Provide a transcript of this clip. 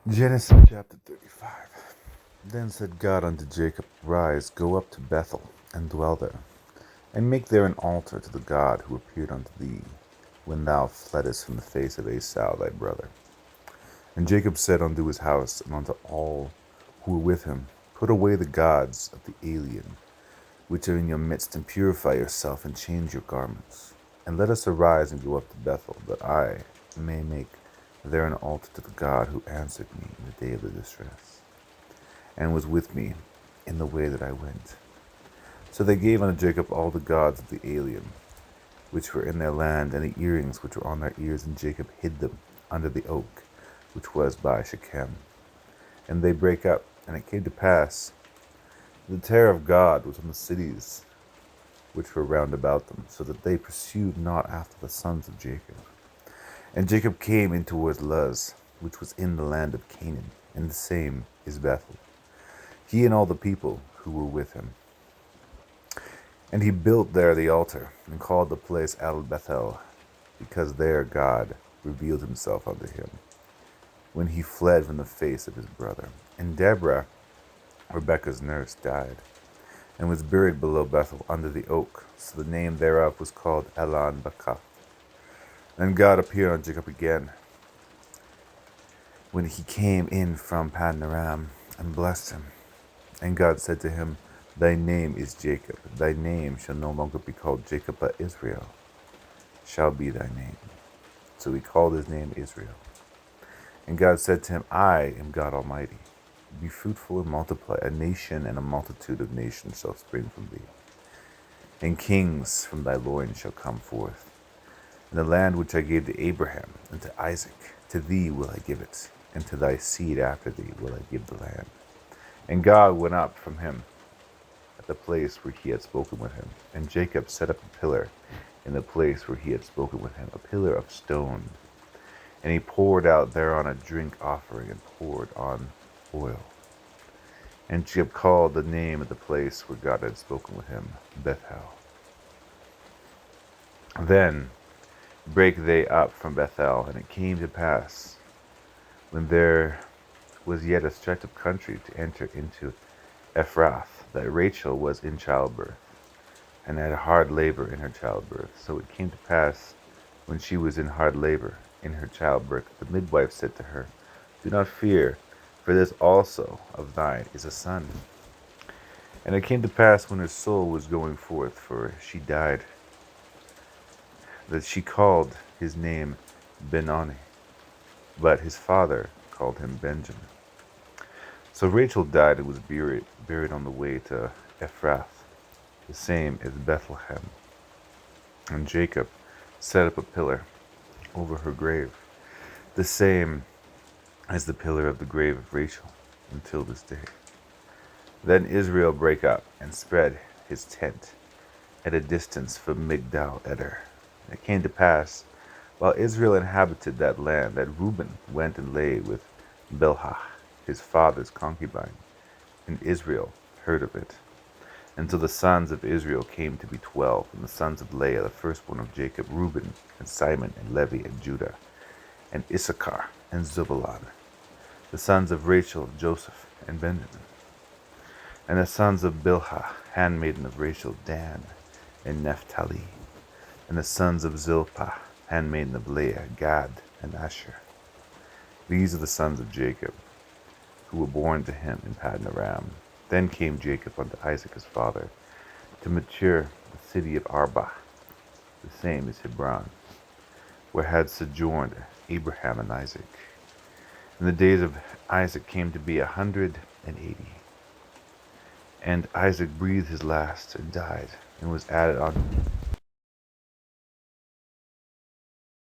Genesis chapter 35. Then said God unto Jacob, Rise, go up to Bethel, and dwell there, and make there an altar to the God who appeared unto thee, when thou fleddest from the face of Esau thy brother. And Jacob said unto his house, and unto all who were with him, Put away the gods of the alien, which are in your midst, and purify yourself, and change your garments. And let us arise and go up to Bethel, that I may make there an altar to the God who answered me in the day of the distress, and was with me in the way that I went. So they gave unto Jacob all the gods of the alien, which were in their land, and the earrings which were on their ears, and Jacob hid them under the oak, which was by Shechem. And they brake up, and it came to pass, the terror of God was on the cities which were round about them, so that they pursued not after the sons of Jacob. And Jacob came in towards Luz, which was in the land of Canaan, and the same is Bethel, he and all the people who were with him. And he built there the altar, and called the place El Bethel, because there God revealed himself unto him, when he fled from the face of his brother. And Deborah, Rebekah's nurse, died, and was buried below Bethel under the oak, so the name thereof was called Elon Bakath. Then God appeared unto Jacob again, when he came in from Paddan Aram, and blessed him. And God said to him, Thy name is Jacob. Thy name shall no longer be called Jacob, but Israel shall be thy name. So he called his name Israel. And God said to him, I am God Almighty. Be fruitful and multiply. A nation and a multitude of nations shall spring from thee, and kings from thy loins shall come forth. And the land which I gave to Abraham and to Isaac, to thee will I give it, and to thy seed after thee will I give the land. And God went up from him at the place where he had spoken with him. And Jacob set up a pillar in the place where he had spoken with him, a pillar of stone. And he poured out thereon a drink offering, and poured on oil. And Jacob called the name of the place where God had spoken with him, Bethel. Then brake they up from Bethel, and it came to pass, when there was yet a stretch of country to enter into Ephrath, that Rachel was in childbirth, and had hard labor in her childbirth. So it came to pass, when she was in hard labor in her childbirth, the midwife said to her, Do not fear, for this also of thine is a son. And it came to pass, when her soul was going forth, for she died, that she called his name Benoni, but his father called him Benjamin. So Rachel died and was buried on the way to Ephrath, the same as Bethlehem. And Jacob set up a pillar over her grave, the same as the pillar of the grave of Rachel, until this day. Then Israel brake up and spread his tent at a distance from Migdal Eder. And it came to pass, while Israel inhabited that land, that Reuben went and lay with Bilhah, his father's concubine, and Israel heard of it. And so the sons of Israel came to be 12, and the sons of Leah, the firstborn of Jacob, Reuben, and Simon, and Levi, and Judah, and Issachar, and Zebulun. The sons of Rachel, Joseph, and Benjamin. And the sons of Bilhah, handmaiden of Rachel, Dan, and Naphtali. And the sons of Zilpah, handmaiden of Leah, Gad, and Asher. These are the sons of Jacob, who were born to him in Paddan Aram. Then came Jacob unto Isaac his father, to mature the city of Arba, the same as Hebron, where had sojourned Abraham and Isaac. And the days of Isaac came to be 180. And Isaac breathed his last, and died, and was added unto him